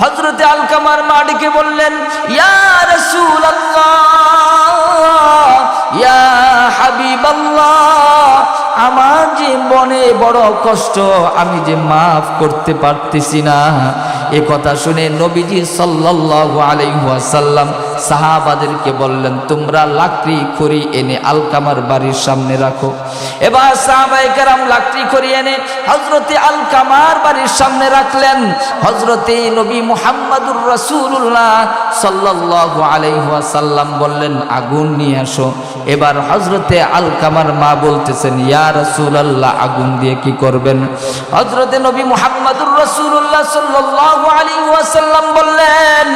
হযরতে আলকামার মা ডেকে বললেন, ইয়া রাসূলুল্লাহ, ইয়া হাবিবাল্লাহ, আমার যে মনে বড় কষ্ট, আমি যে মাফ করতে পারতেছি না। এ কথা শুনে নবীজি সাল্লাল্লাহু আলাইহি ওয়াসাল্লাম সাহাবাদেরকে বললেন, তোমরা লাকড়ি খড়ি এনে আলকামার বাড়ির সামনে রাখো। এবার সাহাবায়ে কেরাম লাকড়ি খড়ি এনে হযরতে আলকামার বাড়ির সামনে রাখলেন। হযরতে নবী মুহাম্মদুর রাসূলুল্লাহ সাল্লাল্লাহু আলাইহি ওয়াসাল্লাম বললেন, আগুন নিয়ে আসো। এবার হযরতে আলকামার মা বলতেছেন, ইয়া রাসূলুল্লাহ, আগুন দিয়ে কি করবেন? হযরতে নবী মুহাম্মদুর রাসূলুল্লাহ সাল্লাল্লাহু আলাইহি ওয়াসাল্লাম বললেন,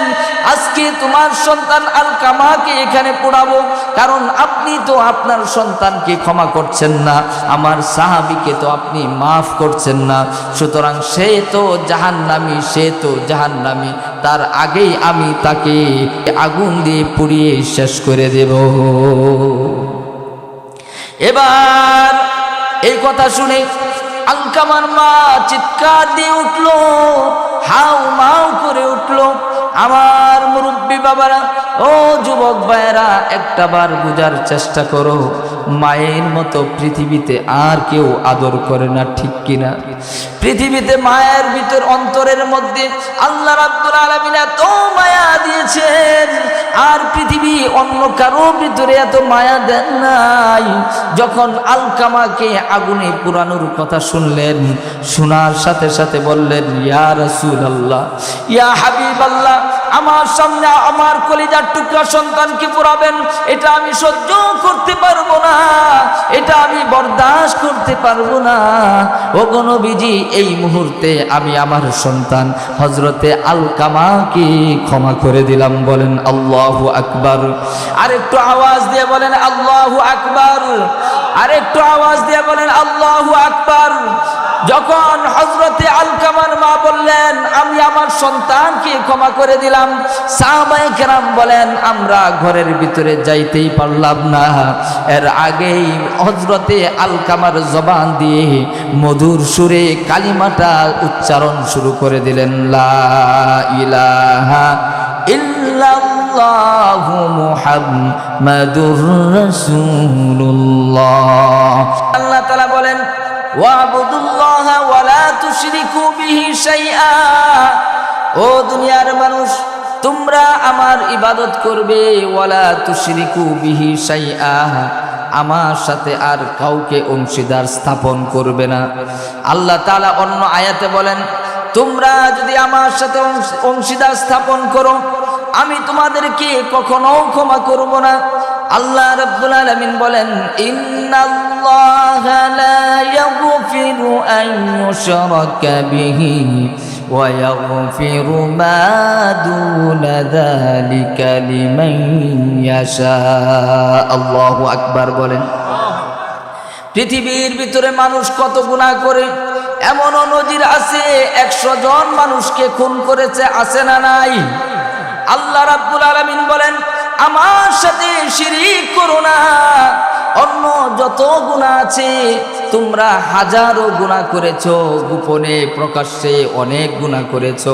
আজকে তোমার সন্তান আলকামাকে এখানে পোড়াবো, কারণ আপনি তো আপনার সন্তানকে ক্ষমা করছেন না, আমার সাহাবীকে তো আপনি মাফ করছেন না, সুতরাং সে তো জাহান্নামী, সে তো জাহান্নামী, তার আগেই আমি তাকে আগুন দিয়ে পুড়িয়ে শেষ করে দেব। এবার এই কথা শুনে আলকামার মা চিৎকার দিয়ে উঠলো, হাউ মাউ করে উঠলো। আমার মুরব্বী বাবারা, ও যুবক ভাইয়েরা, একটাবার বুঝার চেষ্টা করো, মায়ের মতো পৃথিবীতে আর কেউ আদর করে না, ঠিক কিনা? পৃথিবীতে মায়ের ভিতর অন্তরের মধ্যে আল্লাহ রাব্বুল আলামিন এত মায়া দিয়েছেন, আর পৃথিবী অন্য কারো ভিতরে এত মায়া দেন নাই। যখন আলকামাকে আগুনে পুরানোর কথা শুনলেন, শোনার সাথে সাথে বললেন, ইয়া রাসূলুল্লাহ, ইয়া হাবিবাল্লাহ, আমার সামনে আমার কলিজার টুকরা সন্তানকে পোড়াবেন, এটা আমি সহ্য করতে পারবো না, এটা আমি বরদাস্ত করতে পারবো না। ওগো নবীজি, এই মুহূর্তে আমি আমার সন্তান হযরতে আলকামাকে ক্ষমা করে দিলাম। বলেন আল্লাহু আকবার। আরেকটু আওয়াজ দিয়ে বলেন আল্লাহু আকবার। আরেকটু আওয়াজ দিয়ে বলেন আল্লাহু আকবার। যখন হযরতে আলকামার মা বললেন, আমি আমার সন্তানকে ক্ষমা করে দিলাম, সাহাবায়ে কেরাম বলেন, আমরা ঘরের ভিতরে যাইতেই পারলাম না, এর আগেই হযরতে আলকামার জবান দিয়ে মধুর সুরে কালিমাটা উচ্চারণ শুরু করে দিলেন, লা ইলাহা ইল্লাল্লাহু মুহাম্মাদুর রাসূলুল্লাহ। আল্লাহ তাআলা বলেন, ওয়াবুদুল্লাহা ওয়ালা তুশরিকু বিহি শাইআ। ও দুনিয়ার মানুষ, তোমরা আমার ইবাদত করবে, ওয়ালা তুশরিকু বিহি শাইআ, আমার সাথে আর কাউকে অংশীদার স্থাপন করবে না। আল্লাহ তাআলা অন্য আয়াতে বলেন, তোমরা যদি আমার সাথে অংশীদার স্থাপন করো, আমি তোমাদেরকে কখনো ক্ষমা করব না। আল্লাহ রাব্বুল আলামিন বলেন, ইন্নাল্লাহা লা ইয়াগফিরু আন ইউশরাকা বিহি ওয়া ইয়াগফিরু মা দুনা যালিকা লিমান ইয়াশা। আল্লাহু আকবার বলেন। পৃথিবীর ভিতরে মানুষ কত গুনাহ করে, এমনও নজির আছে 100 জন মানুষকে খুন করেছে, আছে না নাই? আল্লাহ রাব্বুল আলামিন বলেন, আমার সাথে শিরিক করো না। অন্য যত গুনাহ আছে, তোমরা হাজারো গুনাহ করেছো, গোপনে প্রকাশ্যে অনেক গুনাহ করেছো।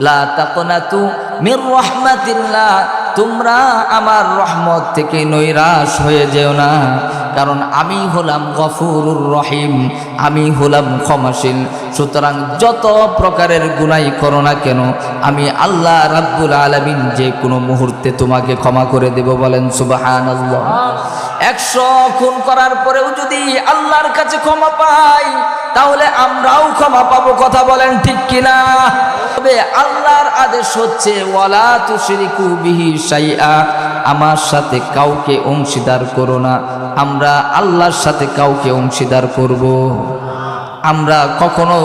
লা তাকনাতু মির রাহমাতিল্লাহ, তোমরা আমার রহমত থেকে নৈরাশ হয়ে যেও না, কারণ আমি হলাম গফুরুর রহিম, আমি হলাম ক্ষমাশীল। সুতরাং যত প্রকারের গুনাহ করো না কেন, আমি আল্লাহ রাব্বুল আলামিন যে কোনো মুহূর্তে তোমাকে ক্ষমা করে দেব। বলেন সুবহানাল্লাহ। 100 খুন করার পরেও যদি আল্লাহর কাছে ক্ষমা পাই, তাহলে আমরাও ক্ষমা পাবো। কথা বলেন ঠিক কিনা? তবে আল্লাহর আদেশ হচ্ছে, ওয়ালা তুশরিকু বিহি শাইআ, আমার সাথে কাউকে অংশীদার করো না। আমরা আল্লাহর সাথে কাউকে অংশীদার করব? আমরা কখনো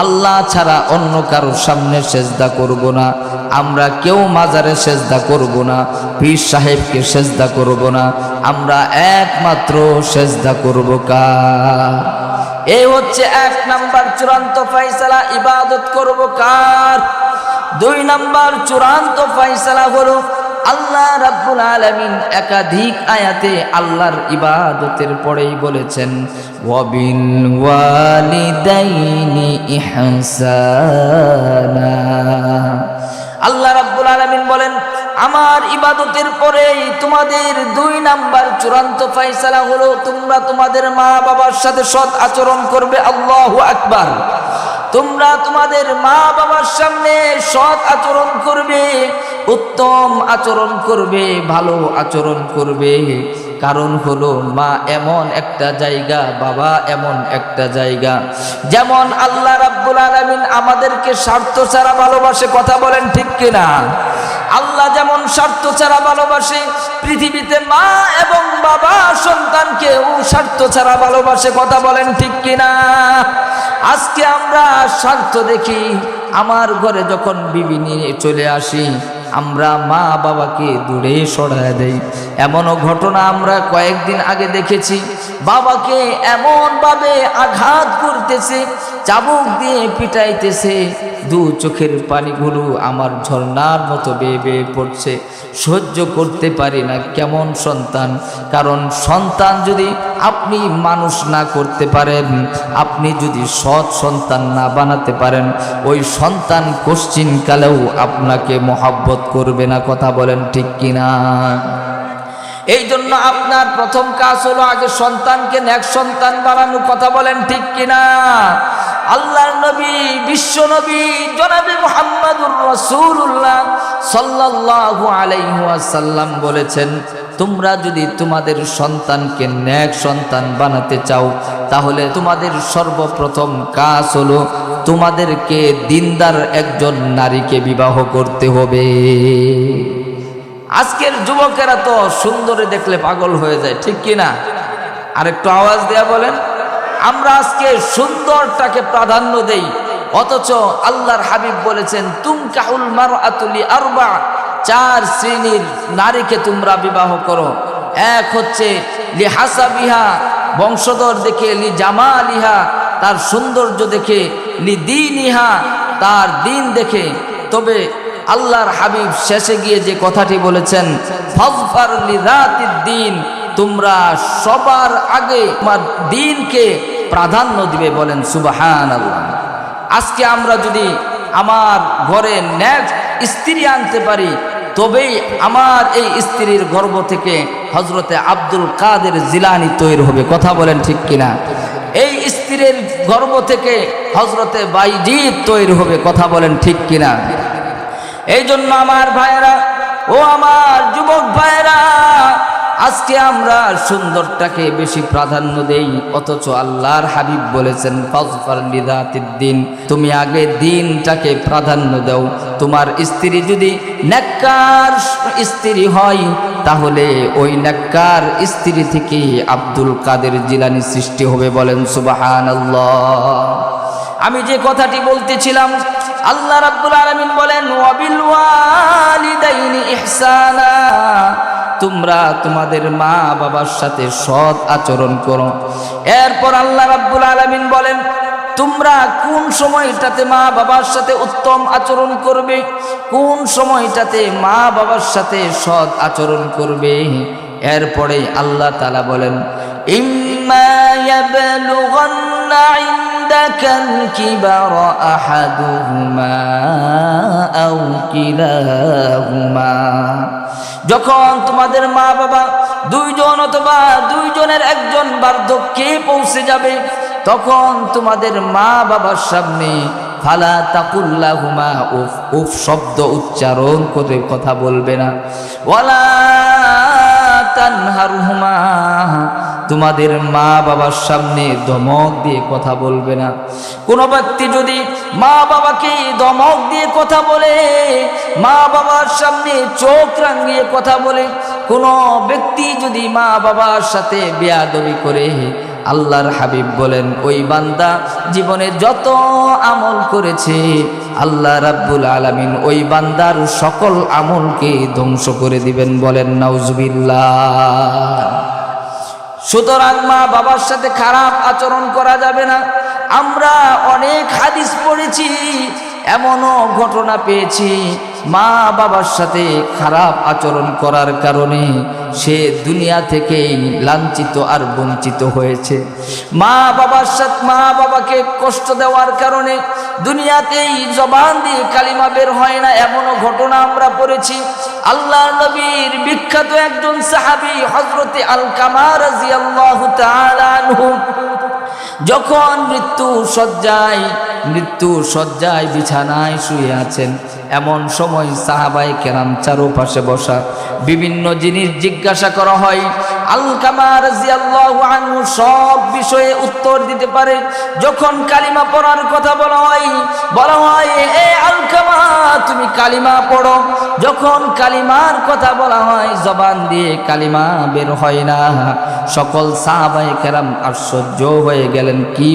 আল্লাহ ছাড়া অন্য কারোর সামনে সেজদা করব না। আমরা কেউ মাজারে সেজদা করব না, পীর সাহেবকে সেজদা করব না। আমরা একমাত্র সেজদা করব কার? এই হচ্ছে 1 নাম্বার চূড়ান্ত ফয়সালা, ইবাদত করব কার? 2 নাম্বার চূড়ান্ত ফয়সালা হলো আল্লাহ রাব্বুল আলামিন একাধিক আয়াতে আল্লাহর ইবাদতের পরেই বলেছেন ওয়াবিল ওয়ালিদাইনি ইহসানা। আল্লাহ রাব্বুল আলামিন বলেন আমার ইবাদতের পরেই তোমাদের 2 নাম্বার চূড়ান্ত ফয়সালা হলো তোমরা তোমাদের মা বাবার সাথে সৎ আচরণ করবে। আল্লাহু আকবার। তোমরা তোমাদের মা বাবার সামনে সৎ আচরণ করবে, উত্তম আচরণ করবে, ভালো আচরণ করবে। কারণ হলো মা এমন একটা জায়গা, বাবা এমন একটা জায়গা, যেমন আল্লাহ রাব্বুল আলামিন আমাদেরকে স্বার্থ ছাড়া ভালোবাসে। কথা বলেন ঠিক কিনা? আল্লাহ যেমন স্বার্থ ছাড়া ভালোবাসে, পৃথিবীতে মা এবং বাবা সন্তানকেও স্বার্থ ছাড়া ভালোবাসে। কথা বলেন ঠিক কিনা? আজকে আমরা স্বার্থ দেখি, আমার ঘরে যখন বিবি নিয়ে চলে আসি আমরা মা বাবাকে দূরে সরায় দেই। এমনও ঘটনা আমরা কয়েকদিন আগে দেখেছি, বাবাকে এমনভাবে আঘাত করতেছে, চাবুক দিয়ে পিটাইতেছে, 2 চোখের পানিগুলো আমার ঝর্ণার মতো বেয়ে বেয়ে পড়ছে। সহ্য করতে পারি না। কেমন সন্তান? কারণ সন্তান যদি আপনি মানুষ না করতে পারেন, আপনি যদি সৎ সন্তান না বানাতে পারেন, ওই সন্তান কোশ্চিনকালেও আপনাকে মহব্বত করবে না। কথা বলেন ঠিক কিনা? এই জন্য আপনার প্রথম কাজ হলো আগে সন্তানকে নেক সন্তান বানানো। কথা বলেন ঠিক কিনা? আল্লাহর নবী, বিশ্ব নবী জনাবে মুহাম্মদুর রাসূলুল্লাহ সাল্লাল্লাহু আলাইহি ওয়াসাল্লাম বলেছেন, তোমরা যদি তোমাদের সন্তানকে নেক সন্তান বানাতে চাও তাহলে তোমাদের সর্বপ্রথম কাজ হলো তোমাদেরকে দিনদার একজন নারীকে বিবাহ করতে হবে। আজকের যুবকেরা তো সুন্দরী দেখলে পাগল হয়ে যায়, ঠিক কিনা? আর একটু আওয়াজ দেয়া বলেন। আমরা আজকে সুন্দরটাকে প্রাধান্য দেই, অথচ আল্লাহর হাবিব বলেছেন তুনকাহুল মারআতু লিআরবা, 4 শ্রেণীর নারীকে তোমরা বিবাহ করো। এক হচ্ছে লিহাসাবিহা, বংশধর দেখে, লিজামালিহা, তার সৌন্দর্য দেখে, লিদীনিহা, তার দিন দেখে। তবে আল্লাহর হাবিব শেষে গিয়ে যে কথাটি বলেছেন ফাযফার লিযাতিদ দ্বীন, তোমরা সবার আগে তোমার দ্বীনকে প্রাধান্য দিবে। বলেন সুবহানাল্লাহ। আজকে আমরা যদি আমার ঘরে নেক স্ত্রী আনতে পারি তবেই আমার এই স্ত্রীর গর্ভ থেকে হযরতে আব্দুল কাদের জিলানী তৈরি হবে। কথা বলেন ঠিক কিনা? এই স্ত্রীর গর্ভ থেকে হযরতে বাইজিদ তৈরি হবে। কথা বলেন ঠিক কিনা? এই জন্য আমার ভাইরা ও আমার যুবক ভাইরা, আজকে আমরা সুন্দরটাকে বেশি প্রাধান্য দেই, অথচ আল্লাহর হাবিব বলেছেন ফাযফার লিযাতিদ দ্বীন, তুমি আগে দ্বীনটাকে প্রাধান্য দাও। তোমার স্ত্রী যদি নেককার স্ত্রী হয় তাহলে ওই নেককার স্ত্রী থেকে আব্দুল কাদের জিলানী সৃষ্টি হবে। বলেন সুবহানাল্লাহ। আমি যে কথাটি বলতেছিলাম, আল্লাহ রাব্বুল আলামিন বলেন ওয়াবিল ওয়ালিদাইনি ইহসানা, তোমরা তোমাদের মা বাবার সাথে সৎ আচরণ করো। এরপর আল্লাহ রাব্বুল আলামিন বলেন তোমরা কোন সময়টাতে মা বাবার সাথে উত্তম আচরণ করবে, কোন সময়টাতে মা বাবার সাথে সৎ আচরণ করবে। এরপরে আল্লাহ তাআলা বলেন ইম্মা ইয়াবলুগান্না ইনদাকাল কিবারা আহাদুহুমা আও কিলাহুমা, যখন তোমাদের মা বাবা 2 জন অথবা 2 জনের একজন বার্ধক্যে পৌঁছে যাবে, তখন তোমাদের মা বাবার সামনে ফালা তাকুল্লাহুমা উফ উফ শব্দ উচ্চারণ করে কথা বলবে না। ওয়ালা তানহারহুমা, তোমাদের মা বাবার সামনে ধমক দিয়ে কথা বলবে না। কোনো ব্যক্তি যদি মা বাবাকে ধমক দিয়ে কথা বলে, মা বাবার সামনে চোখ রাঙিয়ে কথা বলে, কোনো ব্যক্তি যদি মা বাবার সাথে বেয়াদবি করে, আল্লাহর হাবিব বলেন ওই বান্দা জীবনে যত আমল করেছে আল্লাহ রাব্বুল আলামিন ওই বান্দার সকল আমলকে ধ্বংস করে দিবেন। বলেন নাউজুবিল্লাহ। সুতরাং মা বাবার সাথে খারাপ আচরণ করা যাবে না। আমরা অনেক হাদিস পড়েছি, এমনও ঘটনা পেয়েছি মা বাবার সাথে খারাপ আচরণ করার কারণে সে দুনিয়া থেকেই লাঞ্ছিত আর বঞ্চিত হয়েছে। মা বাবাকে কষ্ট দেওয়ার কারণে দুনিয়াতেই জবান দিয়ে কালিমা বের হয় না, এমনও ঘটনা আমরা পড়েছি। আল্লাহর নবীর বিখ্যাত একজন সাহাবী হযরতে আলকামা রাদিয়াল্লাহু তাআলা আনহু যখন মৃত্যু শয্যায় বিছানায় শুয়ে আছেন, এমন সময় সাহাবায়ে কেরাম চারপাশে বসা, বিভিন্ন জিনিস জিজ্ঞাসা করা হয়। আলকামা রাদিয়াল্লাহু আনহু সব বিষয়ে উত্তর দিতে পারে। যখন কালিমা পড়ার কথা বলা হয় এ আলকামা তুমি কালিমা পড়ো। যখন কালিমার কথা বলা হয় জবান দিয়ে কালিমা বের হয় না। সকল সাহাবায়ে কেরাম আশ্চর্য হয়ে গেলেন, কি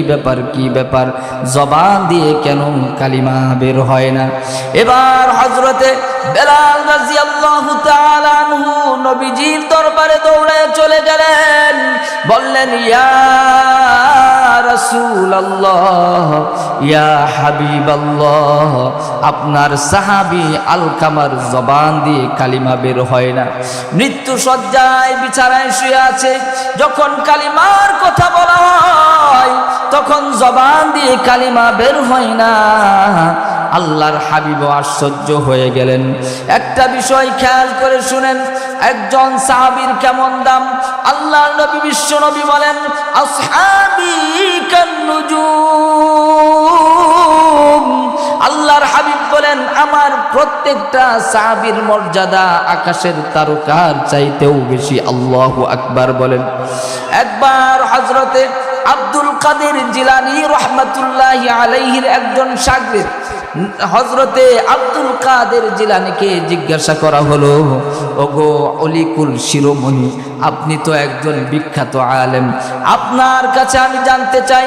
ব্যাপার, জবান দিয়ে কেন কালিমা বের হয় না? এবার হযরতে বেলাল রাদিয়াল্লাহু তাআলা আনহু নবীজির দরবারে দৌড়ে চলে গেলেন, বললেন ইয়া রাসূলুল্লাহ, ইয়া হাবিবাল্লাহ, আপনার সাহাবী আলকামার জবান দিয়ে কালিমা বের হয় না, মৃত্যু শয্যায় বিছানায় শুয়ে আছে। যখন কালিমার কথা বলা হয় তখন জবান দিয়ে কালিমা বের হয় না। আল্লাহর হাবিব আশ্চর্য হয়ে গেলেন। একটা বিষয় খেয়াল করে শুনেন, একজন সাহাবীর কেমন দাম। আল্লাহর নবী বিশ্ব নবী বলেন আসহাবী কান্নুজুম। আল্লাহর হাবিব বলেন আমার প্রত্যেকটা সাহাবীর মর্যাদা আকাশের তারকার চাইতেও বেশি। আল্লাহু আকবার বলেন। একবার হযরতে আব্দুল কাদের জিলানী রাহমাতুল্লাহি আলাইহির একজন শাগির্দ হযরতে আব্দুল কাদের জিলানীকে জিজ্ঞাসা করা হলো, ওগো অলিকুল শিরোমণি, আপনি তো একজন বিখ্যাত আলেম, আপনার কাছে আমি জানতে চাই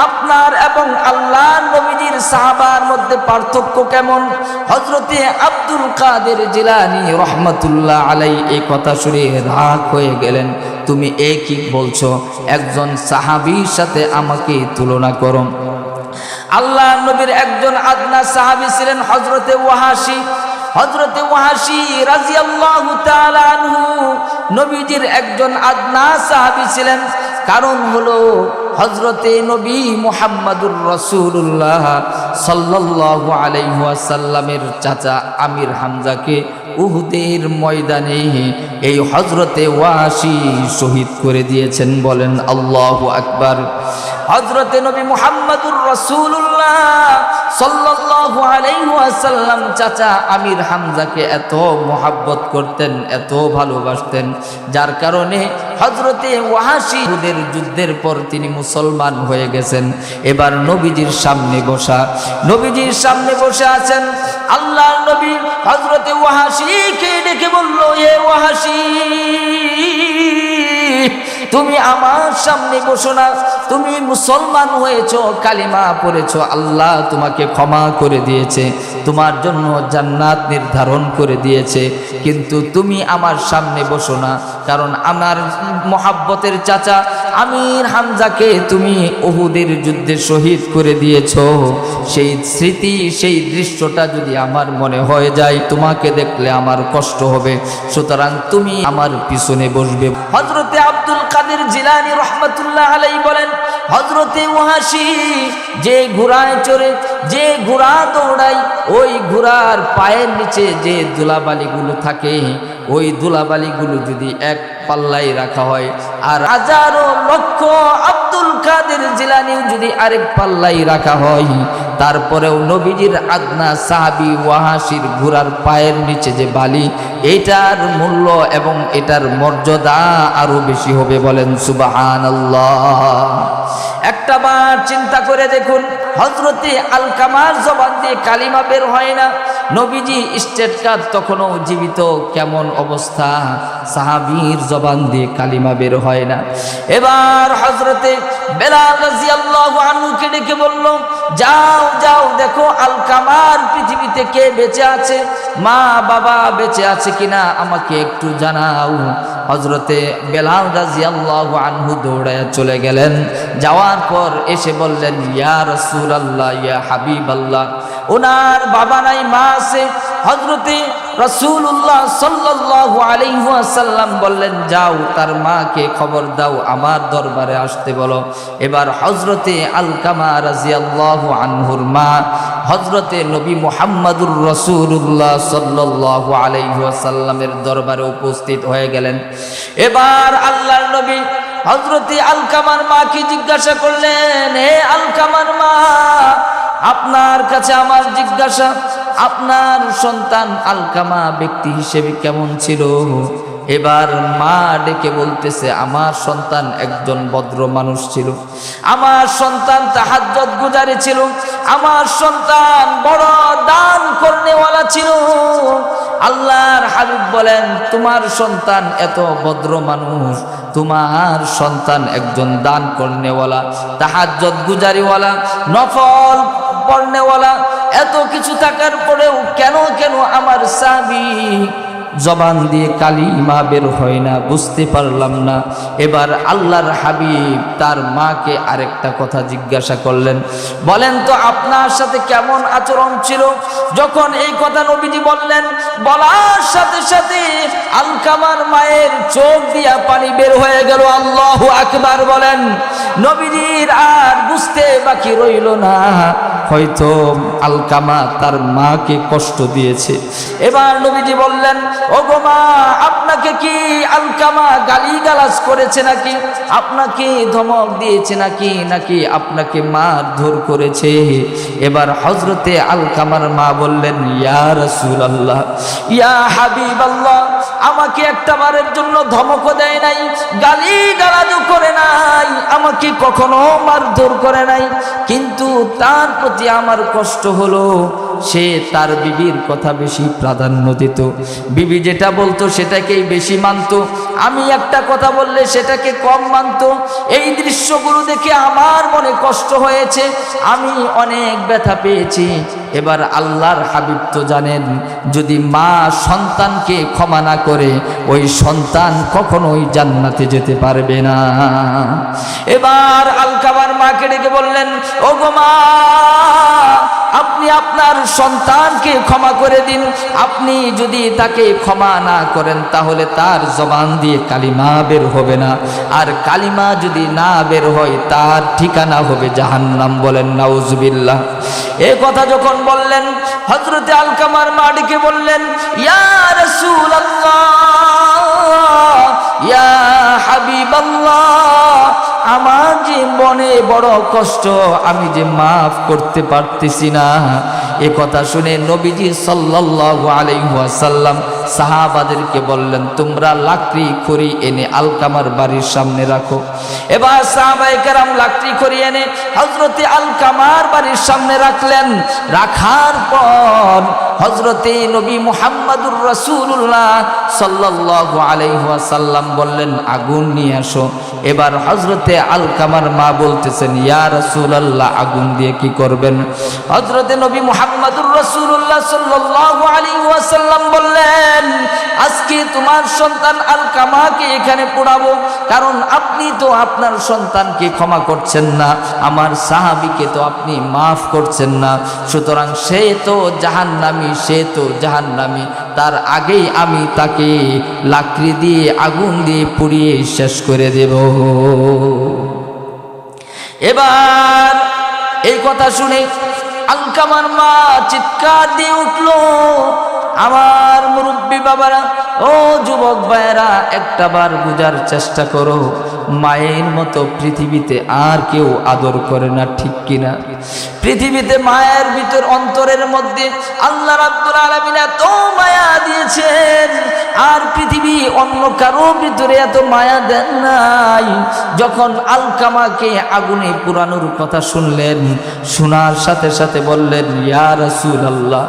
আপনার এবং আল্লাহর নবীজির সাহাবার মধ্যে পার্থক্য কেমন? হযরতে আব্দুল কাদের জিলানী রাহমাতুল্লাহ আলাইহি এই কথা শুনে রাগ হয়ে গেলেন। তুমি কি বলছো? একজন সাহাবীর সাথে আমাকে তুলনা করো। আল্লাহ নবীর একজন আদনা সাহাবী ছিলেন হযরতে ওয়াহাশী রাদিয়াল্লাহু তাআলা আনহু নবীজির একজন আদনা সাহাবী ছিলেন। কারণ হলো হযরতে নবী মুহাম্মদুর রাসূলুল্লাহ সাল্লাল্লাহু আলাইহি ওয়াসাল্লামের চাচা আমির হামজাকে উহুদের ময়দানে এই হযরতে ওয়াহাশী শহীদ করে দিয়েছেন। বলেন আল্লাহু আকবার। হযরতে নবী মুহাম্মদুর রাসূলুল্লাহ সাল্লাল্লাহু আলাইহি ওয়াসাল্লাম চাচা আমির হামজাকে এত মহব্বত করতেন, এত ভালোবাসতেন, যার কারণে হযরতে ওয়াহাশী উহুদের যুদ্ধের পর তিনি মুসলমান হয়ে গেছেন। এবার নবীজির সামনে বসে আছেন। আল্লাহর নবী হযরতে ওয়াহাশীকে ডেকে বলল, এ ওয়াহাশী, তুমি আমার সামনে বসো না, তুমি মুসলমান হয়েছো, কালিমা পড়েছো, আল্লাহ তোমাকে ক্ষমা করে দিয়েছে, তোমার জন্য জান্নাত নির্ধারণ করে দিয়েছে, কিন্তু তুমি আমার সামনে বসো না, কারণ আমার মহাব্বতের চাচা আমির হামজাকে তুমি উহুদের যুদ্ধে শহীদ করে দিয়েছো। সেই স্মৃতি, সেই দৃশ্যটা যদি আমার মনে হয়ে যায়, তোমাকে দেখলে আমার কষ্ট হবে, সুতরাং তুমি আমার পিছনে বসবে। হযরতে আব্দুল কাদের জিলানী রাহমাতুল্লাহ আলাইহি বলেন, হযরতে ওয়াহাশী যে ঘোড়ায় চড়ে, যে ঘোড়া দৌড়ায়, ওই ঘোড়ার পায়ের নিচে যে ধুলাবালিগুলো থাকে, ওই ধুলাবালিগুলো যদি এক পাল্লাই রাখা হয়, আর হাজারো লক্ষ আব্দুল কাদের জিলানী যদি আরেক পাল্লাই রাখা হয়, তারপরেও নবীজির আদনা সাহাবী ওয়াহাশীর ঘোড়ার পায়ের নিচে যে বালি, এটার মূল্য এবং এটার মর্যাদা আরো বেশি হবে। বলেন সুবহানাল্লাহ। একটা বার চিন্তা করে দেখুন, হযরতে আলকামার জবান দিয়ে কালিমা বের হয় না, নবীজি ইস্তেদকার তখনও জীবিত, কেমন অবস্থা, সাহাবীর জবান দিয়ে কালিমা বের হয় না। এবার হযরতে বেলাল রাদিয়াল্লাহু আনহুকে ডেকে বলল, যাও যাও যাও দেখো আলকামার পৃথিবীতে কে বেঁচে আছে, মা বাবা বেঁচে আছে কিনা আমাকে একটু জানাও। হযরতে বেলাল রাদিয়াল্লাহু আনহু দৌড়ায়া চলে গেলেন। যাওয়ার পর এসে বললেন, ইয়া রাসূলুল্লাহ, ইয়া হাবিবাল্লাহ, ওনার বাবা নাই মা আছে। হযরতে রাসূলুল্লাহ সাল্লাল্লাহু আলাইহি ওয়াসাল্লাম বললেন, যাও তার মাকে খবর দাও, আমার দরবারে আসতে বলো। এবার হযরতে আলকামা রাদিয়াল্লাহু আনহুর মা হযরতে নবী মুহাম্মদুর রাসূলুল্লাহ সাল্লাল্লাহু আলাইহি ওয়াসাল্লামের দরবারে উপস্থিত হয়ে গেলেন। এবার আল্লাহর নবী হযরতে আলকামার মাকে জিজ্ঞাসা করলেন, হে আলকামার মা, আপনার কাছে আমার জিজ্ঞাসা, আপনার সন্তান আলকামা ব্যক্তি হিসেবে কেমন ছিল? এবার মা ডেকে বলতেছে, আমার সন্তান একজন ভদ্র মানুষ ছিল, আমার সন্তান তাহাজ্জুদ গুজারি ছিল, আমার সন্তান বড় দান করনেওয়ালা ছিল। আল্লাহর হাবিব বলেন, তোমার সন্তান এত ভদ্র মানুষ, তোমার সন্তান একজন দান করনেওয়ালা, তাহাজ্জুদ গুজারিওয়ালা, নফল পড়নেওয়ালা, এত কিছু থাকার পরেও কেন আমার সাহাবী জবান দিয়ে কালিমা বের হয় না, বুঝতে পারলাম না। এবার আল্লাহর হাবিব তার মাকে আরেকটা কথা জিজ্ঞাসা করলেন, বলেন তো আপনার সাথে কেমন আচরণ ছিল? যখন এই কথা নবীজি বললেন, বলার সাথে সাথে আলকামার মায়ের চোখ দিয়া পানি বের হয়ে গেল। আল্লাহু আকবার বলেন। নবীজির আর বুঝতে বাকি রইল না, হয়তো আলকামা তার মাকে কষ্ট দিয়েছে। এবার নবীজি বললেন, ওগো মা, আপনাকে কি আলকামা গালিগালাজ করেছে নাকি, আপনাকে ধমক দিয়েছে নাকি আপনাকে মারধর করেছে? এবার হযরতে আলকামার মা বললেন, ইয়া রাসূলুল্লাহ, ইয়া হাবিবাল্লাহ, আমাকে একটা বারের জন্য ধমকও দেয় নাই, গালিগালাজও করে নাই, আমাকে কখনো মারধর করে নাই, কিন্তু তার প্রতি আমার কষ্ট হলো, সে তার বিবির কথা বেশি প্রাধান্য দিত, বিবি যেটা বলতো সেটাকেই বেশি মানত, আমি একটা কথা বললে সেটাকে কম মানত। এই দৃশ্যগুলো দেখে আমার মনে কষ্ট হয়েছে, আমি অনেক ব্যথা পেয়েছি। এবার আল্লাহর হাবিব তো জানেন, যদি মা সন্তানকে ক্ষমা না করে ওই সন্তান কখনোই জান্নাতে যেতে পারবে না। এবার আলকামার মাকে ডেকে বললেন, ওগো মা, আপনি আপনার সন্তানকে ক্ষমা করে দিন। আপনি যদি তাকে ক্ষমা না করেন তাহলে তার জবান দিয়ে কালিমা বের হবে না, আর কালিমা যদি না বের হয় তার ঠিকানা হবে জাহান্নাম। বলেন নাউজুবিল্লাহ। এই কথা যখন বললেন, হযরতে আলকামার মা ডেকে বললেন, ইয়া রাসূলুল্লাহ, ইয়া হাবিবাল্লাহ, আমার যে মনে বড় কষ্ট, আমি যে মাফ করতে পারতেছি না। এ কথা শুনে নবীজি সাল্লাল্লাহু আলাইহি ওয়াসাল্লাম সাহাবাদেরকে বললেন, তোমরা লাকড়ি খড়ি এনে আলকামার বাড়ির সামনে রাখো। এবার সাহাবায়ে কেরাম লাকড়ি খড়ি এনে হযরতে আলকামার বাড়ির সামনে রাখলেন। রাখার পর হযরতে নবী মুহাম্মদুর রাসূলুল্লাহ সাল্লাল্লাহু আলাইহি ওয়াসাল্লাম বললেন, আগুন নিয়ে আসো। এবার হযরতে আলকামার মা বলতেছেন, ইয়া রাসূলুল্লাহ, আগুন দিয়ে কি করবেন? হযরতে নবী মুহাম্মদুর রাসূলুল্লাহ সাল্লাল্লাহু আলাইহি ওয়াসাল্লাম বললেন, আজকে তোমার সন্তান আলকামাকে এখানে পোড়াবো, কারণ আপনি তো আপনার সন্তানকে ক্ষমা করছেন না, আমার সাহাবীকে তো আপনি মাফ করছেন না, সুতরাং সে তো জাহান্নামী, তার আগেই আমি তাকে লাকড়ি দিয়ে আগুন দিয়ে পুড়িয়ে শেষ করে দেব। এবার এই কথা শুনে আলকামার মা চিৎকার দিয়ে উঠল, আমার মুরব্বী বাবারা, ও যুবক ভাইয়েরা, একটা বার বুঝার চেষ্টা করো, মায়ের মতো পৃথিবীতে আর কেউ আদর করে না, ঠিক কিনা? পৃথিবীতে মায়ের ভিতর অন্তরের মধ্যে আল্লাহ রাব্বুল আলামিন এত মায়া দিয়েছেন, আর পৃথিবী অন্য কারো ভিতরে এত মায়া দেন নাই। যখন আলকামাকে আগুনে পুরানোর কথা শুনলেন, শোনার সাথে সাথে বললেন, ইয়া রাসূলুল্লাহ,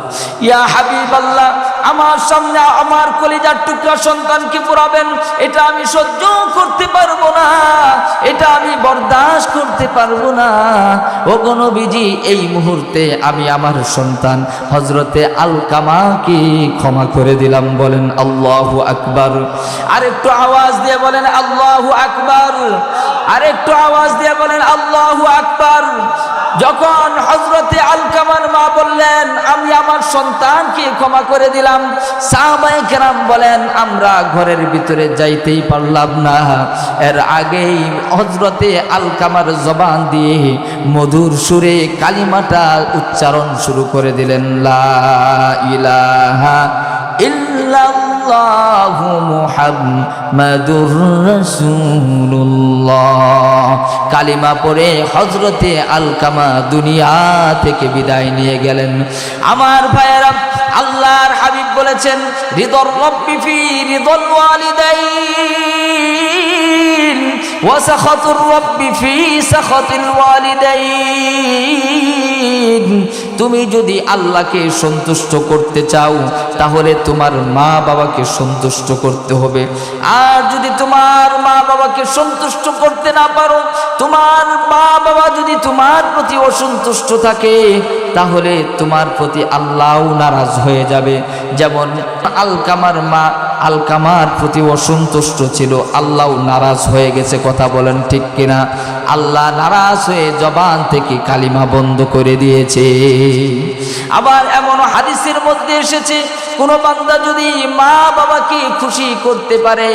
ইয়া হাবিবাল্লাহ, আমার সামনে আমার কলিজার টুকরা সন্তানকে পোড়াবেন, এটা আমি সহ্য করতে পারবো না, এটা আমি বরদাস্ত করতে পারবো না। ওগো নবীজি, এই মুহূর্তে আমি আমার সন্তান হযরতে আলকামাকে ক্ষমা করে দিলাম। বলেন আল্লাহু আকবার। আরেকটু আওয়াজ দিয়ে বলেন আল্লাহু আকবার। আরেকটু আওয়াজ দিয়ে বলেন আল্লাহু আকবার। যখন হযরতে আলকামার মা বললেন আমি আমার সন্তানকে ক্ষমা করে দিলাম, সাহাবায়ে কেরাম বলেন আমরা ঘরের ভিতরে যাইতেই পারলাম না, এর আগেই হযরতে আলকামার জবান দিয়ে মধুর সুরে কালিমাটা উচ্চারণ শুরু করে দিলেন, লা ইলাহা ইল্লাল্লাহু মুহাম্মাদুর রাসূলুল্লাহ। কালিমা পড়ে হযরতে আলকামা দুনিয়া থেকে বিদায় নিয়ে গেলেন। আমার ভাইয়েরা, আল্লাহর হাবিব বলেছেন রিদর রব্বি ফি রিদল ওয়ালিদাইন ওয়া সাখাতুর রব্বি ফি সাখাতিল ওয়ালিদাইন। তুমি যদি আল্লাহকে সন্তুষ্ট করতে চাও তাহলে তোমার মা বাবাকে সন্তুষ্ট করতে হবে। আর যদি তোমার মা বাবাকে সন্তুষ্ট করতে না পারো, তোমার মা বাবা যদি তোমার প্রতি অসন্তুষ্ট থাকে, তাহলে তোমার প্রতি আল্লাহও নারাজ হয়ে যাবে। যেমন আলকামার মা আলকামার প্রতি অসন্তুষ্ট ছিল, আল্লাহও নারাজ হয়ে গেছে। কথা বলেন ঠিক কিনা? আল্লাহ নারাজ হয়ে জবান থেকে কালিমা বন্ধ করে দিয়েছে। আবার এমন হাদিসের মধ্যে এসেছে, কোন বান্দা যদি মা বাবাকে খুশি করতে পারে,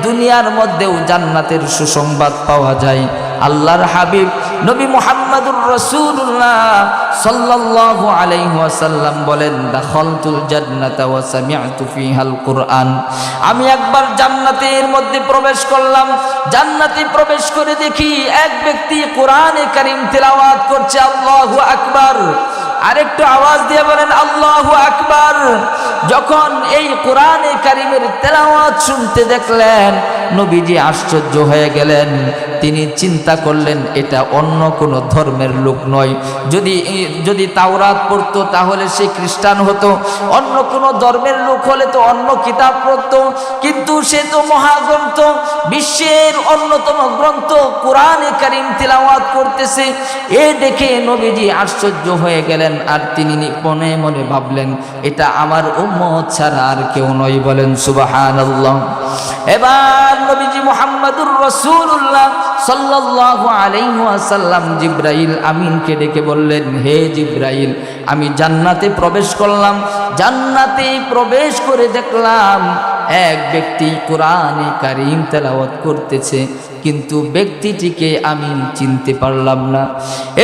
দুনিয়ার মধ্যেও জান্নাতের সুসংবাদ পাওয়া যায়। আল্লাহর হাবিব নবী মুহাম্মদুর রাসূলুল্লাহ সাল্লাল্লাহু আলাইহি ওয়াসাল্লাম বলেন, দাখালতুল জান্নাতা ওয়া সামি'তু ফিহাল কুরআন। আমি একবার জান্নাতের মধ্যে প্রবেশ করলাম, জান্নাতে প্রবেশ করে দেখি এক ব্যক্তি কোরআনে কারীম তেলাওয়াত করছে। আল্লাহু আকবার। আরেকটু আওয়াজ দিয়ে বলেন আল্লাহু আকবার। যখন এই কোরআনে কারীমের তেলাওয়াত শুনতে দেখলেন, নবীজি আশ্চর্য হয়ে গেলেন। তিনি চিন্তা করলেন এটা অন্য কোনো ধর্মের লোক নয়। যদি তাওরাত পড়তো তাহলে সে খ্রিস্টান হতো, অন্য কোনো ধর্মের লোক হলে তো অন্য কিতাব পড়তো, কিন্তু সে তো মহাগ্রন্থ, বিশ্বের অন্যতম গ্রন্থ কোরআনে কারীম তেলাওয়াত করতেছে। এ দেখে নবীজি আশ্চর্য হয়ে গেলেন। আর তিনি মনে মনে ভাবলেন এটা আমার উম্মত ছাড়া আর কেউ নয়। বলেন সুবহানাল্লাহ। এবার নবীজি মুহাম্মদুর রাসূলুল্লাহ সাল্লাল্লাহু আলাইহি ওয়াসাল্লাম জিবরাইল আমিনকে ডেকে বললেন, হে জিবরাইল, আমি জান্নাতে প্রবেশ করলাম, জান্নাতে প্রবেশ করে দেখলাম এক ব্যক্তি কোরআনে কারীম তেলাওয়াত করতেছে, কিন্তু ব্যক্তিটিকে আমি চিনতে পারলাম না।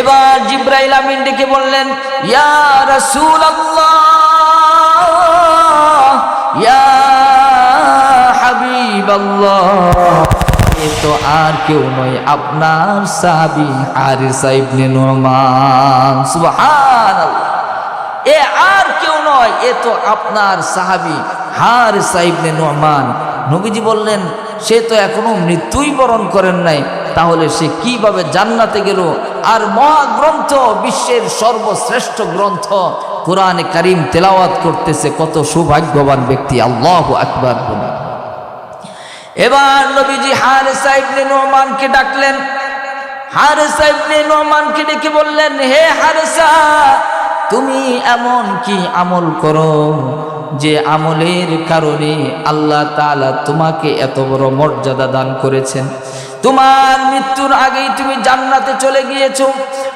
এবার জিবরাইল আমিন ডেকে বললেন, ইয়া রাসূলুল্লাহ, ইয়া হাবিবাল্লাহ, এ তো আর কেউ নয়, আপনার সাহাবী হারিসা ইবনে নুমান। সুবহানাল্লাহ। এ আর কেউ নয়, এ তো আপনার সাহাবী হারিসা ইবনে নুমান। নবীজি বললেন, সে তো এখনো মৃত্যুই বরণ করেন নাই, তাহলে সে কিভাবে জান্নাতে গেল? আর মহাগ্রন্থ, বিশ্বের সর্বশ্রেষ্ঠ গ্রন্থ কোরআনে কারীম তেলাওয়াত করতেছে, কত সৌভাগ্যবান ব্যক্তি। আল্লাহু আকবার। এবার নবীজি হারিসা ইবনে নুমানকে ডাকলেন। হারিসা ইবনে নুমানকে ডেকে বললেন, হে হারিসা, তুমি এমন কি আমল করো যে আমলের কারণে আল্লাহ তাআলা তোমাকে এত বড় মর্যাদা দান করেছেন? তোমার মৃত্যুর আগেই তুমি জান্নাতে চলে গিয়েছো।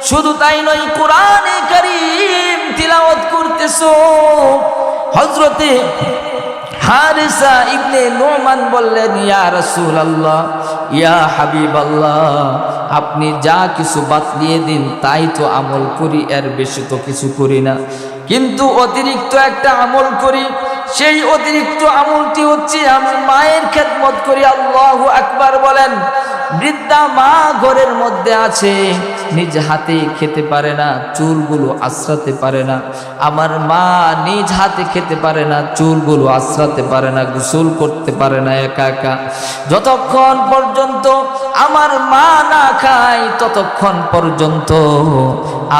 শুধু তাই নয়, কোরআনে কারীম তিলাওয়াত করতেছো। হযরতে হারিসা ইবনে নুমান বললেন, ইয়া রাসূলুল্লাহ, ইয়া হাবিবাল্লাহ, আপনি যা কিছু বাতলিয়ে দিন তাই তো আমল করি, এর বেশি তো কিছু করি না। কিন্তু অতিরিক্ত একটা আমল করি, সেই অতিরিক্ত আমলটি হচ্ছে আমি মায়ের খেদমত করি। আল্লাহু আকবার বলেন। বৃদ্ধা মা ঘরের মধ্যে আছে, নিজ হাতে খেতে পারে না, চুলগুলো আশ্রাতে পারে না। আমার মা নিজ হাতে খেতে পারে না, চুলগুলো আশ্রাতে পারে না, গোসল করতে পারে না একা একা। যতক্ষণ পর্যন্ত আমার মা না খায়, ততক্ষণ পর্যন্ত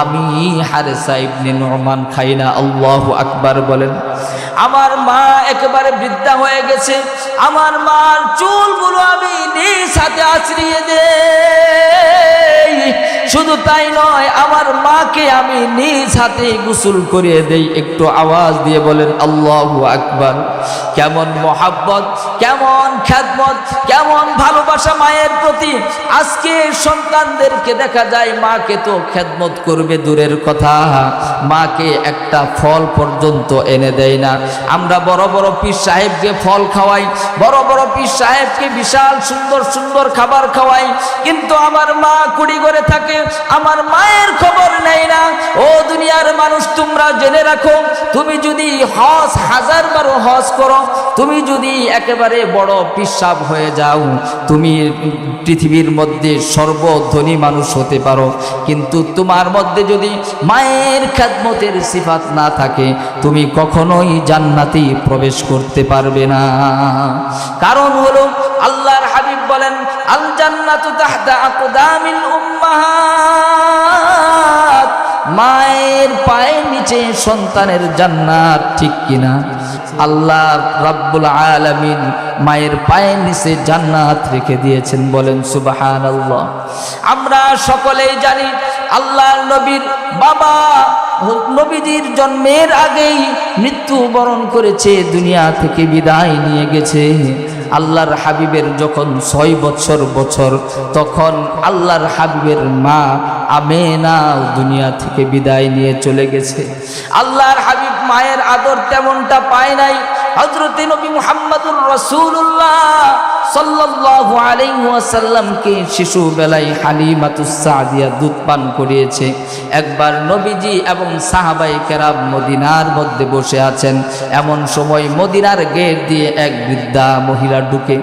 আমি হারেসা ইবনে নুমান খাই না। আল্লাহু আকবার বলেন। আমার মা একেবারে বৃদ্ধা হয়ে গেছে, আমার মার চুলগুলো আমি নিজ হাতে আঁচড়িয়ে দেই। শুধু তাই নয়, আমার মাকে আমি নিজ হাতে গোসল করিয়ে দেই। একটু আওয়াজ দিয়ে বলেন আল্লাহু আকবার। কেমন মহাব্বত, কেমন খেদমত, কেমন ভালোবাসা মায়ের প্রতি। আজকে সন্তানদেরকে দেখা যায় মাকে তো খেদমত করবে দূরের কথা, মাকে একটা ফল পর্যন্ত এনে দেয় না। আমরা বড় বড় পীর সাহেবকে ফল খাওয়াই, বড় বড় পীর সাহেবকে বিশাল সুন্দর সুন্দর খাবার খাওয়াই, কিন্তু আমার মা কুড়ি করে থাকে, আমার মায়ের খবর নেই না। ও দুনিয়ার মানুষ, তোমরা জেনে রাখো, তুমি যদি হজ 1000 বার হজ করো, তুমি যদি একেবারে বড় পিসাব হয়ে যাও, তুমি পৃথিবীর মধ্যে সর্বধনী মানুষ হতে পারো, কিন্তু তোমার মধ্যে যদি মায়ের খেদমতের সিফাত না থাকে, তুমি কখনোই জান্নাতে প্রবেশ করতে পারবে না। কারণ হলো আল্লাহর হাবিব বলেন, আল জান্নাতু তাহতা আকদামিল উম্মাহাত। মায়ের পায়ের নিচে সন্তানের জান্নাত, ঠিক কিনা? আল্লাহ রাব্বুল আলামিন মায়ের পায়ের নিচে জান্নাত রেখে দিয়েছেন, বলেন সুবহানাল্লাহ। আমরা সকলেই জানি আল্লাহর নবীর বাবা নবীজির জন্মের আগেই মৃত্যুবরণ করেছে, দুনিয়া থেকে বিদায় নিয়ে গেছে। আল্লাহর হাবিবের যখন 6 বছর তখন আল্লাহর হাবিবের মা আমেনা দুনিয়া থেকে বিদায় নিয়ে চলে গেছে। আল্লাহর হাবিব মায়ের আদর তেমনটা পায় নাই। হযরত নবী মুহাম্মদুর রাসূলুল্লাহ সাল্লাল্লাহু আলাইহি ওয়াসাল্লামকে শিশু বেলায় হালিমাতুস সাদিয়া দুধ পান করিয়েছে। একবার নবীজি এবং সাহাবায়ে কেরাম মদিনার মধ্যে বসে আছেন, এমন সময় মদিনার গেট দিয়ে এক বৃদ্ধা মহিলা ঢুকে।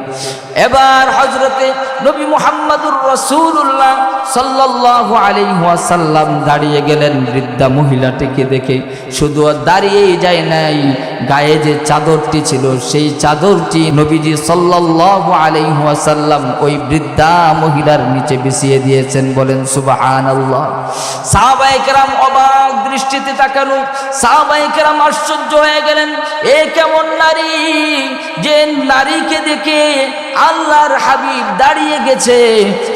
এবার হযরতে নবী মুহাম্মদুর রাসূলুল্লাহ সাল্লাল্লাহু আলাইহি ওয়াসাল্লাম দাঁড়িয়ে গেলেন বৃদ্ধা মহিলাটিকে দেখে। শুধু দাঁড়িয়েই যায় নাই, গায়ে যে চাদরটি ছিল সেই চাদরটি নবীজি সাল্লাল্লাহু আলাইহি ওয়াসাল্লাম ওই বৃদ্ধা মহিলার নিচে বিছিয়ে দিয়েছেন, বলেন সুবহানাল্লাহ। সাহাবায়ে কেরাম অবাক দৃষ্টিতে তাকানো, সাহাবায়ে কেরাম আশ্চর্য হয়ে গেলেন, এ কেমন নারী যে নারীকে দেখে আল্লাহর হাবিব দাঁড়িয়ে গেছে।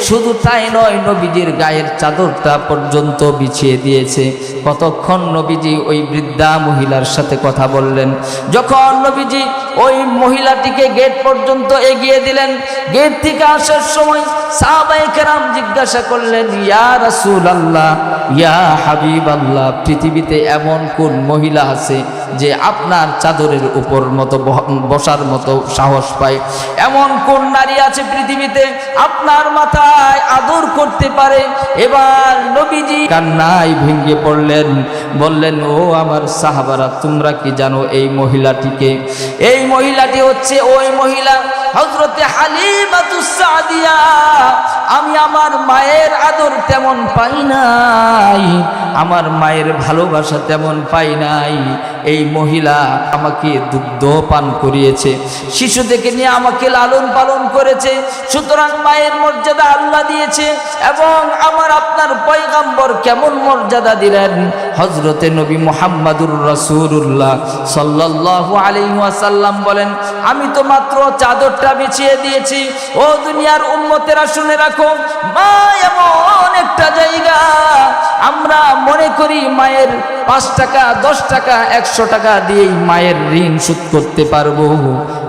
শুধু তাই নয়, নবীজির গায়ের চাদরটা পর্যন্ত বিছিয়ে দিয়েছে। কতক্ষণ নবীজি ওই বৃদ্ধা মহিলার সাথে কথা বললেন। যখন নবীজি ওই মহিলাটিকে গেট পর্যন্ত এগিয়ে দিলেন, গেট থেকে আসার সময় সাহাবায়ে কেরাম জিজ্ঞাসা করলেন, ইয়া রাসূলুল্লাহ, ইয়া হাবিবাল্লাহ, পৃথিবীতে এমন কোন মহিলা আছে যে আপনার চাদরের উপর মতো বসার মতো সাহস পায়? এমন কোন নারী আছে পৃথিবীতে আপনার মাথায় আদর করতে পারে? এবার নবীজি কান্নায় ভেঙে পড়লেন, বললেন, ও আমার সাহাবারা, তোমরা কি জানো এই মহিলাটিকে? এই মহিলাটি হচ্ছে ওই মহিলা হযরতে হালিমাতুস সাদিয়া। আমি আমার মায়ের আদর তেমন পাই নাই, আমার মায়ের ভালোবাসা তেমন পাই নাই। এই মহিলা আমাকে দুগ্ধ পান করিয়েছে, শিশু থেকে নিয়ে আমাকে লালন পালন করেছে। সুতরাং মায়ের মর্যাদা আল্লাহ দিয়েছে, এবং আমার আপনার পয়গম্বর কেমন মর্যাদা দিলেন? হযরতে নবী মুহাম্মদুর রাসূলুল্লাহ সাল্লাল্লাহু আলাইহি ওয়াসাল্লাম বলেন, আমি তো মাত্র চাদরটা বিছিয়ে দিয়েছি। ও দুনিয়ার উম্মতেরা শুনে রাখো, মা এমন একটা জায়গা, আমরা মনে করি মায়ের 5 টাকা, 10 টাকা, 100 টাকা দিয়েই মায়ের ঋণ শোধ করতে পারবো।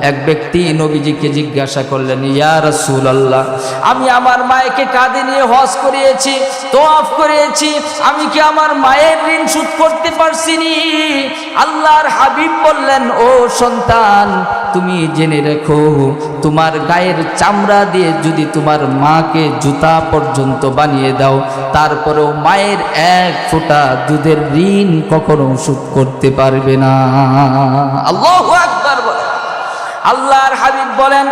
এক ব্যক্তি নবীজিকে জিজ্ঞাসা করলেন, ইয়া রাসূলুল্লাহ, আমি আমার মায়েকে কাঁধে নিয়ে হজ করিয়েছি, তোয়াফ করিয়েছি, আমি কি আমার মায়ের ঋণ শোধ করতে পারছিনি? আল্লাহর হাবিব বললেন, ও সন্তান, তুমি জেনে রেখো, তোমার গায়ের চামড়া দিয়ে যদি তোমার মাকে জুতা পর্যন্ত বানিয়ে দাও, তারপরেও মায়ের 1 ফোঁটা দুধের ঋণ কখনো শোধ করতে পারবে না। আল্লাহু আকবার বলেন। আল্লাহর হাবিব বলেন,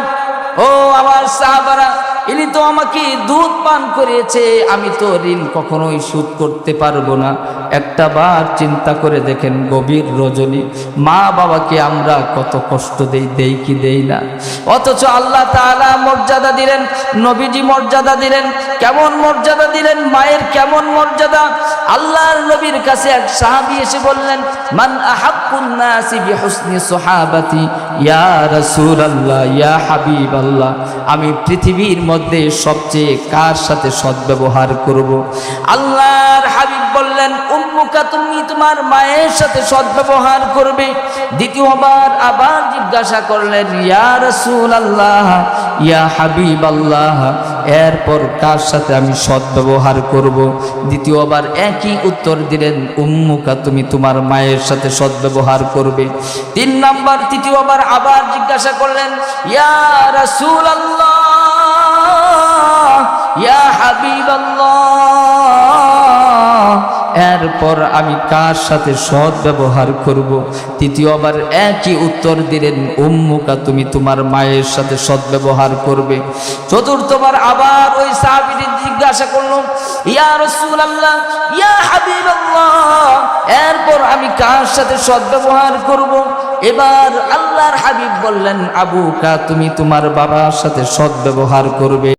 ও আমার সাহাবারা, ইনি তো আমাকে দুধ পান করিয়েছে, আমি তো ঋণ কখনোই শোধ করতে পারবো না। একটা বার চিন্তা করে দেখেন, গভীর রজনী মা বাবাকে আমরা কত কষ্ট দেই কি দেই না, অথচ আল্লাহ তাআলা মর্যাদা দিলেন, নবীজি মর্যাদা দিলেন। কেমন মর্যাদা দিলেন, মায়ের কেমন মর্যাদা। আল্লাহর নবীর কাছে এক সাহাবী এসে বললেন, মান আহাক্কুন নাসি বিহুসনি সুহাবাতি ইয়া রাসূলুল্লাহ ইয়া হাবিবাল্লাহ, আমি পৃথিবীর মধ্যে সবচেয়ে কার সাথে সদ্ব্যবহার করব? আল্লাহর হাবিব বললেন, উম্মুকা, তুমি তোমার মায়ের সাথে সদ্ব্যবহার করবে। দ্বিতীয়বার আবার জিজ্ঞাসা করলেন, ইয়া রাসূলুল্লাহ ইয়া হাবিবাল্লাহ, এরপর কার সাথে আমি সদ্ব্যবহার করব? দ্বিতীয়বার একই উত্তর দিলেন, উম্মুকা, তুমি তোমার মায়ের সাথে সদ্ব্যবহার করবে। তৃতীয়বার আবার জিজ্ঞাসা করলেন, ইয়া রাসূলুল্লাহ ইয়া হাবিবাল্লাহ, এরপর আমি কার সাথে সৎ ব্যবহার করব? তৃতীয়বার একই উত্তর দিলেন, উম্মুকা, তুমি তোমার মায়ের সাথে সৎ ব্যবহার করবে। চতুর্থবার আবার ওই সাহাবীটি জিজ্ঞাসা করল, ইয়া রাসূলুল্লাহ ইয়া হাবিবাল্লাহ, এরপর আমি কার সাথে সৎ ব্যবহার করব? এবার আল্লাহর হাবিব বললেন, আবুকা, তুমি তোমার বাবার সাথে সৎ ব্যবহার করবে।